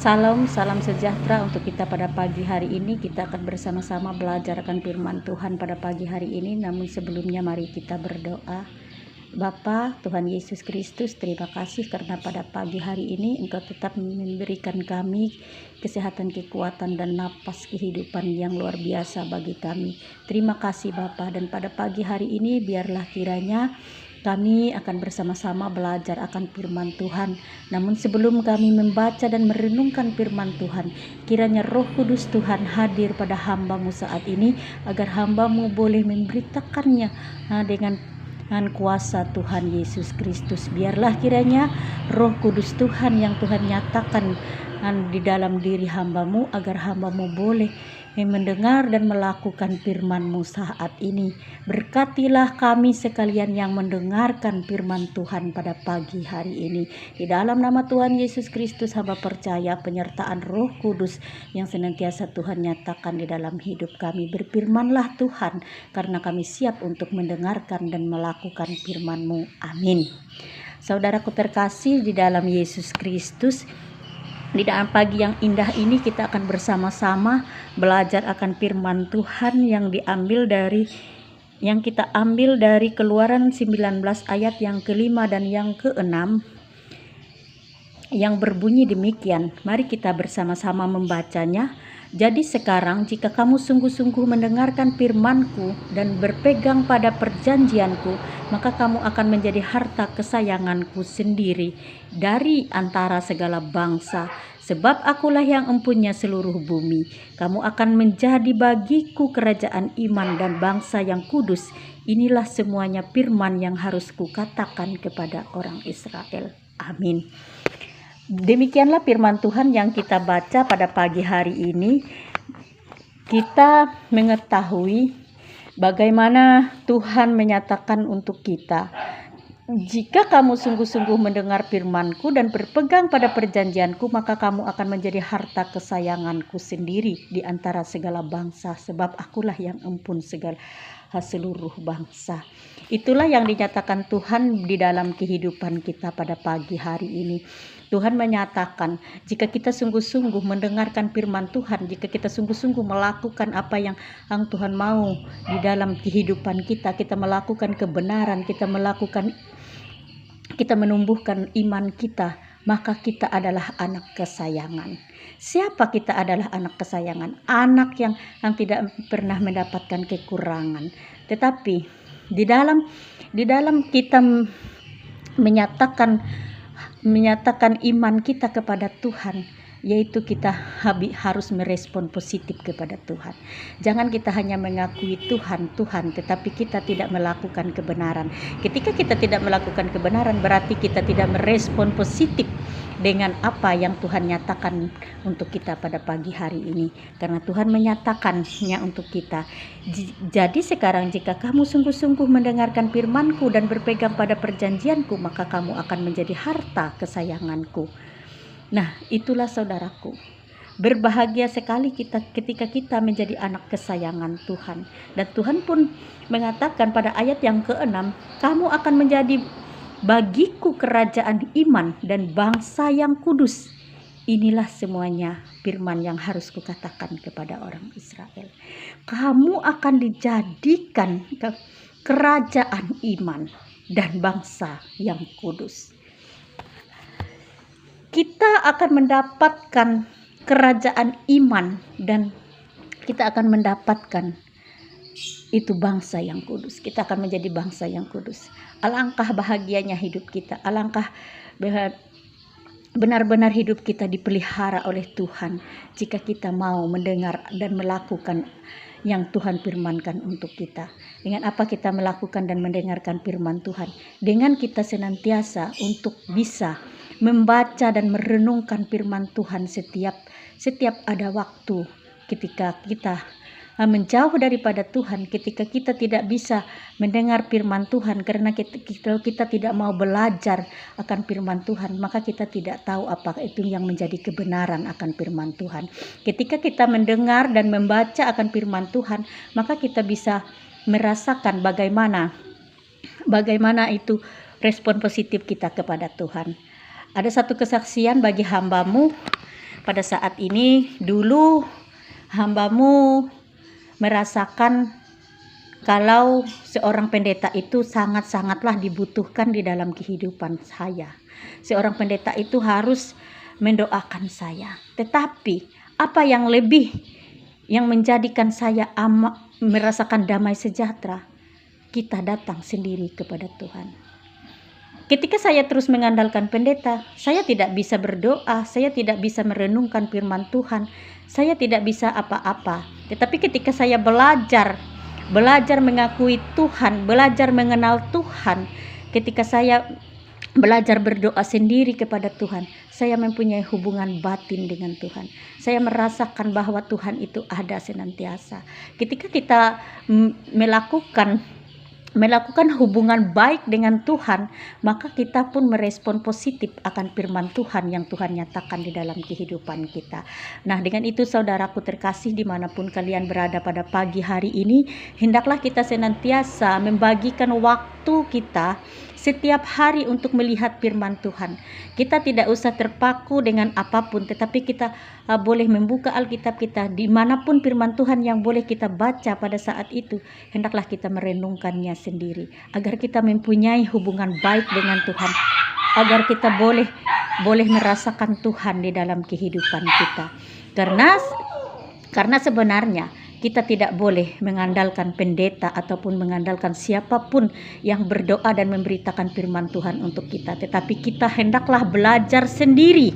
Salam, salam sejahtera untuk kita pada pagi hari ini. Kita akan bersama-sama belajar akan firman Tuhan pada pagi hari ini. Namun sebelumnya mari kita berdoa. Bapa, Tuhan Yesus Kristus, terima kasih karena pada pagi hari ini Engkau tetap memberikan kami kesehatan, kekuatan, dan napas kehidupan yang luar biasa bagi kami. Terima kasih Bapa, dan pada pagi hari ini biarlah kiranya kami akan bersama-sama belajar akan firman Tuhan. Namun sebelum kami membaca dan merenungkan firman Tuhan, kiranya Roh Kudus Tuhan hadir pada hamba-Mu saat ini, agar hamba-Mu boleh memberitakannya dengan kuasa Tuhan Yesus Kristus. Biarlah kiranya Roh Kudus Tuhan yang Tuhan nyatakan di dalam diri hamba-Mu, agar hamba-Mu boleh mendengar dan melakukan firman-Mu saat ini. Berkatilah kami sekalian yang mendengarkan firman Tuhan pada pagi hari ini. Di dalam nama Tuhan Yesus Kristus hamba percaya penyertaan Roh Kudus yang senantiasa Tuhan nyatakan di dalam hidup kami. Berfirmanlah Tuhan, karena kami siap untuk mendengarkan dan melakukan firman-Mu. Amin. Saudaraku terkasih di dalam Yesus Kristus, di dalam pagi yang indah ini kita akan bersama-sama belajar akan firman Tuhan yang kita ambil dari Keluaran 19 ayat yang ke-5 dan yang ke-6, yang berbunyi demikian. Mari kita bersama-sama membacanya. Jadi sekarang jika kamu sungguh-sungguh mendengarkan firman-Ku dan berpegang pada perjanjian-Ku, maka kamu akan menjadi harta kesayangan-Ku sendiri dari antara segala bangsa. Sebab akulah yang empunya seluruh bumi. Kamu akan menjadi bagiku kerajaan iman dan bangsa yang kudus. Inilah semuanya firman yang harus kukatakan kepada orang Israel. Amin. Demikianlah firman Tuhan yang kita baca pada pagi hari ini. Kita mengetahui bagaimana Tuhan menyatakan untuk kita, jika kamu sungguh-sungguh mendengar firman-Ku dan berpegang pada perjanjian-Ku, maka kamu akan menjadi harta kesayangan-Ku sendiri di antara segala bangsa. Sebab akulah yang empun seluruh bangsa. Itulah yang dinyatakan Tuhan di dalam kehidupan kita pada pagi hari ini. Tuhan menyatakan, jika kita sungguh-sungguh mendengarkan firman Tuhan, jika kita sungguh-sungguh melakukan apa yang Tuhan mau di dalam kehidupan kita, kita melakukan kebenaran, kita menumbuhkan iman kita, maka kita adalah anak kesayangan. Siapa kita adalah anak kesayangan? Anak yang tidak pernah mendapatkan kekurangan. Tetapi di dalam kita menyatakan iman kita kepada Tuhan, yaitu kita harus merespon positif kepada Tuhan. Jangan kita hanya mengakui Tuhan, tetapi kita tidak melakukan kebenaran. Ketika kita tidak melakukan kebenaran, berarti kita tidak merespon positif dengan apa yang Tuhan nyatakan untuk kita pada pagi hari ini. Karena Tuhan menyatakannya untuk kita. Jadi sekarang jika kamu sungguh-sungguh mendengarkan firman-Ku dan berpegang pada perjanjian-Ku, maka kamu akan menjadi harta kesayangan-Ku. Nah, itulah saudaraku. Berbahagia sekali kita ketika kita menjadi anak kesayangan Tuhan. Dan Tuhan pun mengatakan pada ayat yang ke-6, kamu akan menjadi bagiku kerajaan iman dan bangsa yang kudus. Inilah semuanya firman yang harus kukatakan kepada orang Israel. Kamu akan dijadikan kerajaan iman dan bangsa yang kudus. Kita akan mendapatkan kerajaan iman dan kita akan mendapatkan itu bangsa yang kudus. Kita akan menjadi bangsa yang kudus. Alangkah bahagianya hidup kita. Alangkah benar-benar hidup kita dipelihara oleh Tuhan jika kita mau mendengar dan melakukan yang Tuhan firmankan untuk kita. Dengan apa kita melakukan dan mendengarkan firman Tuhan? Dengan kita senantiasa untuk bisa membaca dan merenungkan firman Tuhan setiap ada waktu ketika kita menjauh daripada Tuhan, ketika kita tidak bisa mendengar firman Tuhan karena kita tidak mau belajar akan firman Tuhan, maka kita tidak tahu apa itu yang menjadi kebenaran akan firman Tuhan. Ketika kita mendengar dan membaca akan firman Tuhan, maka kita bisa merasakan bagaimana itu respon positif kita kepada Tuhan. Ada satu kesaksian bagi hamba-Mu pada saat ini. Dulu hambamu merasakan kalau seorang pendeta itu sangat-sangatlah dibutuhkan di dalam kehidupan saya. Seorang pendeta itu harus mendoakan saya. Tetapi apa yang lebih yang menjadikan saya merasakan damai sejahtera? Kita datang sendiri kepada Tuhan. Ketika saya terus mengandalkan pendeta, saya tidak bisa berdoa, saya tidak bisa merenungkan firman Tuhan, saya tidak bisa apa-apa. Tetapi ketika saya belajar mengakui Tuhan, belajar mengenal Tuhan, ketika saya belajar berdoa sendiri kepada Tuhan, saya mempunyai hubungan batin dengan Tuhan. Saya merasakan bahwa Tuhan itu ada senantiasa. Ketika kita melakukan hubungan baik dengan Tuhan, maka kita pun merespon positif akan firman Tuhan yang Tuhan nyatakan di dalam kehidupan kita. Nah, dengan itu saudaraku terkasih, dimanapun kalian berada pada pagi hari ini, hendaklah kita senantiasa membagikan waktu kita setiap hari untuk melihat firman Tuhan. Kita tidak usah terpaku dengan apapun, tetapi kita boleh membuka Alkitab kita dimanapun firman Tuhan yang boleh kita baca pada saat itu. Hendaklah kita merenungkannya sendiri, agar kita mempunyai hubungan baik dengan Tuhan, agar kita boleh merasakan Tuhan di dalam kehidupan kita. Karena sebenarnya kita tidak boleh mengandalkan pendeta ataupun mengandalkan siapapun yang berdoa dan memberitakan firman Tuhan untuk kita. Tetapi kita hendaklah belajar sendiri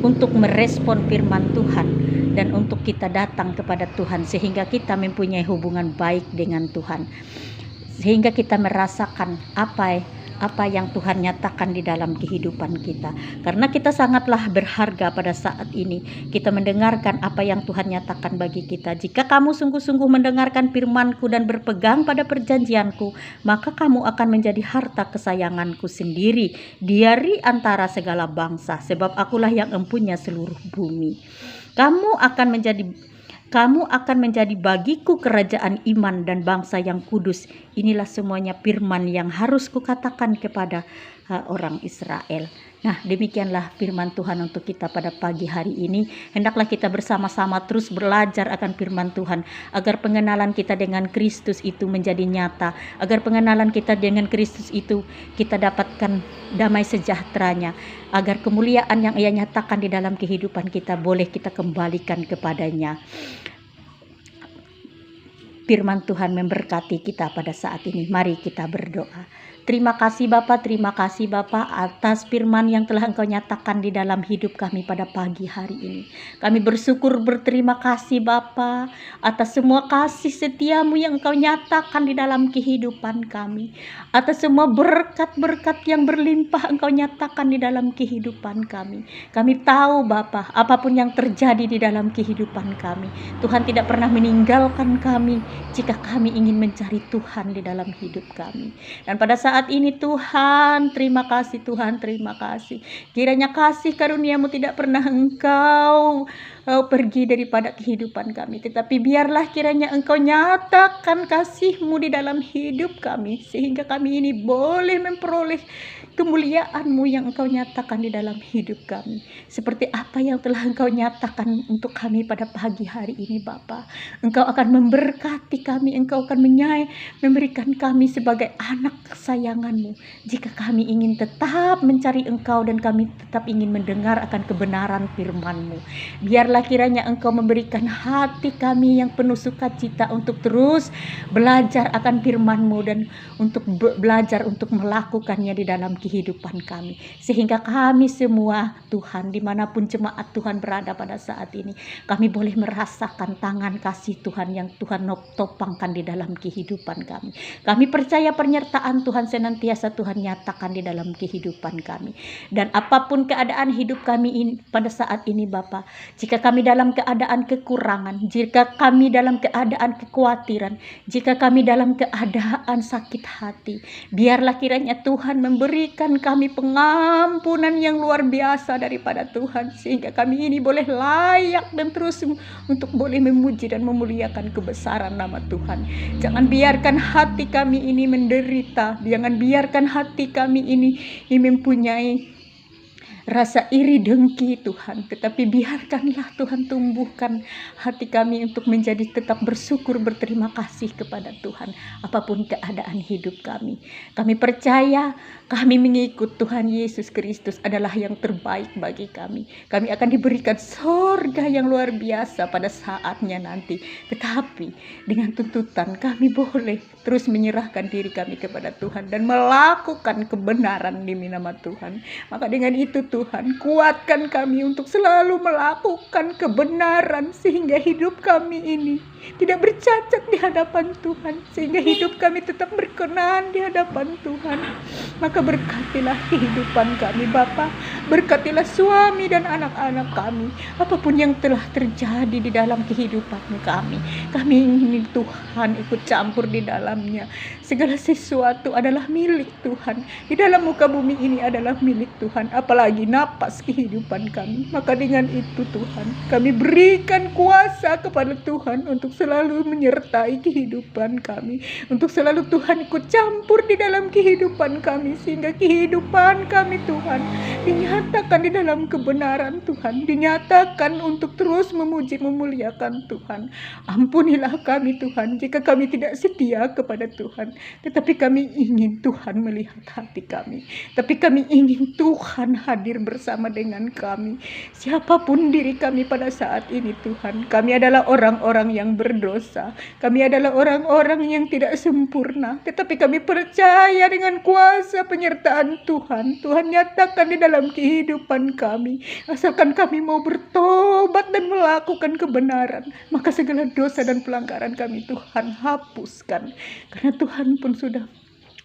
untuk merespon firman Tuhan dan untuk kita datang kepada Tuhan, sehingga kita mempunyai hubungan baik dengan Tuhan, sehingga kita merasakan apa yang Tuhan nyatakan di dalam kehidupan kita. Karena kita sangatlah berharga pada saat ini kita mendengarkan apa yang Tuhan nyatakan bagi kita. Jika kamu sungguh-sungguh mendengarkan firman-Ku dan berpegang pada perjanjian-Ku, maka kamu akan menjadi harta kesayangan-Ku sendiri dari antara segala bangsa, sebab Akulah yang empunya seluruh bumi. Kamu akan menjadi bagiku kerajaan iman dan bangsa yang kudus. Inilah semuanya firman yang harus kukatakan kepada orang Israel. Nah, demikianlah firman Tuhan untuk kita pada pagi hari ini. Hendaklah kita bersama-sama terus belajar akan firman Tuhan, agar pengenalan kita dengan Kristus itu menjadi nyata, agar pengenalan kita dengan Kristus itu kita dapatkan damai sejahteranya, agar kemuliaan yang Ia nyatakan di dalam kehidupan kita boleh kita kembalikan kepadanya. Firman Tuhan memberkati kita pada saat ini. Mari kita berdoa. Terima kasih Bapa atas firman yang telah Engkau nyatakan di dalam hidup kami pada pagi hari ini. Kami bersyukur, berterima kasih Bapa atas semua kasih setiamu yang Engkau nyatakan di dalam kehidupan kami, atas semua berkat-berkat yang berlimpah Engkau nyatakan di dalam kehidupan kami. Kami tahu Bapa, apapun yang terjadi di dalam kehidupan kami, Tuhan tidak pernah meninggalkan kami jika kami ingin mencari Tuhan di dalam hidup kami. Dan pada saat ini Tuhan, terima kasih Tuhan, terima kasih. Kiranya kasih karunia-Mu tidak pernah Engkau pergi daripada kehidupan kami, tetapi biarlah kiranya Engkau nyatakan kasih-Mu di dalam hidup kami, sehingga kami ini boleh memperoleh kemuliaan-Mu yang Engkau nyatakan di dalam hidup kami, seperti apa yang telah Engkau nyatakan untuk kami pada pagi hari ini Bapa. Engkau akan memberkati kami, Engkau akan memberikan kami sebagai anak kesayangan-Mu, jika kami ingin tetap mencari Engkau dan kami tetap ingin mendengar akan kebenaran firman-Mu. Biarlah kiranya Engkau memberikan hati kami yang penuh sukacita untuk terus belajar akan firman-Mu dan untuk belajar untuk melakukannya di dalam kehidupan kami, sehingga kami semua Tuhan, dimanapun jemaat Tuhan berada pada saat ini, kami boleh merasakan tangan kasih Tuhan yang Tuhan topangkan di dalam kehidupan kami. Kami percaya penyertaan Tuhan senantiasa Tuhan nyatakan di dalam kehidupan kami. Dan apapun keadaan hidup kami pada saat ini Bapa, jika kami dalam keadaan kekurangan, jika kami dalam keadaan kekhawatiran, jika kami dalam keadaan sakit hati, biarlah kiranya Tuhan memberikan kami pengampunan yang luar biasa daripada Tuhan, sehingga kami ini boleh layak dan terus untuk boleh memuji dan memuliakan kebesaran nama Tuhan. Jangan biarkan hati kami ini menderita, jangan biarkan hati kami ini mempunyai rasa iri dengki Tuhan, tetapi biarkanlah Tuhan tumbuhkan hati kami untuk menjadi tetap bersyukur, berterima kasih kepada Tuhan apapun keadaan hidup kami. Kami percaya kami mengikut Tuhan Yesus Kristus adalah yang terbaik bagi kami. Kami akan diberikan surga yang luar biasa pada saatnya nanti. Tetapi dengan tuntutan kami boleh terus menyerahkan diri kami kepada Tuhan dan melakukan kebenaran demi nama Tuhan. Maka dengan itu Tuhan, kuatkan kami untuk selalu melakukan kebenaran sehingga hidup kami ini tidak bercacat di hadapan Tuhan, sehingga hidup kami tetap berkenan di hadapan Tuhan. Maka berkatilah kehidupan kami Bapa, berkatilah suami dan anak-anak kami, apapun yang telah terjadi di dalam kehidupan kami ingin Tuhan ikut campur di dalamnya. Segala sesuatu adalah milik Tuhan, di dalam muka bumi ini adalah milik Tuhan, apalagi napas kehidupan kami. Maka dengan itu Tuhan, kami berikan kuasa kepada Tuhan untuk selalu menyertai kehidupan kami, untuk selalu Tuhan ikut campur di dalam kehidupan kami, sehingga kehidupan kami Tuhan dinyatakan di dalam kebenaran Tuhan, dinyatakan untuk terus memuji memuliakan Tuhan. Ampunilah kami Tuhan jika kami tidak setia kepada Tuhan, tetapi kami ingin Tuhan melihat hati kami, tapi kami ingin Tuhan hadir bersama dengan kami. Siapapun diri kami pada saat ini Tuhan, kami adalah orang-orang yang berdosa, kami adalah orang-orang yang tidak sempurna, tetapi kami percaya dengan kuasa penyertaan Tuhan. Tuhan nyatakan di dalam kehidupan kami, asalkan kami mau bertobat dan melakukan kebenaran, maka segala dosa dan pelanggaran kami Tuhan hapuskan. Karena Tuhan pun sudah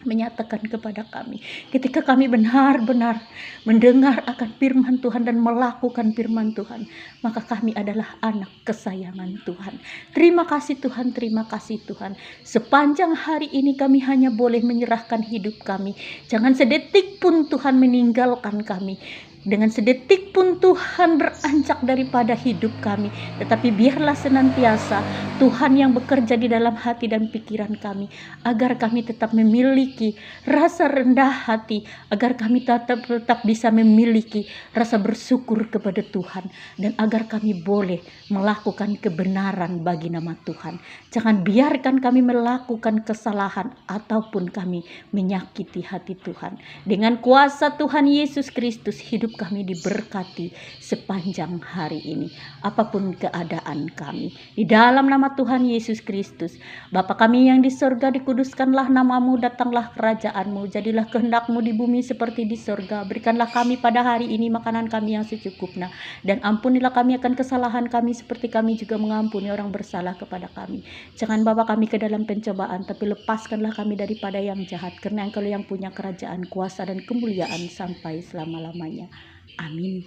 menyatakan kepada kami, ketika kami benar-benar mendengar akan firman Tuhan dan melakukan firman Tuhan, maka kami adalah anak kesayangan Tuhan. Terima kasih Tuhan, terima kasih Tuhan. Sepanjang hari ini kami hanya boleh menyerahkan hidup kami. Jangan sedetik pun Tuhan meninggalkan kami. Dengan sedetik pun Tuhan beranjak daripada hidup kami, tetapi biarlah senantiasa Tuhan yang bekerja di dalam hati dan pikiran kami, agar kami tetap memiliki rasa rendah hati, agar kami tetap bisa memiliki rasa bersyukur kepada Tuhan, dan agar kami boleh melakukan kebenaran bagi nama Tuhan. Jangan biarkan kami melakukan kesalahan ataupun kami menyakiti hati Tuhan. Dengan kuasa Tuhan Yesus Kristus, hidup kami diberkati sepanjang hari ini, apapun keadaan kami. Di dalam nama Tuhan Yesus Kristus, Bapa kami yang di sorga, dikuduskanlah namamu, datanglah kerajaanmu, jadilah kehendakmu di bumi seperti di sorga. Berikanlah kami pada hari ini makanan kami yang secukupnya, dan ampunilah kami akan kesalahan kami seperti kami juga mengampuni orang bersalah kepada kami. Jangan bawa kami ke dalam pencobaan, tapi lepaskanlah kami daripada yang jahat, karena Engkau yang punya kerajaan, kuasa dan kemuliaan sampai selama-lamanya. Amin.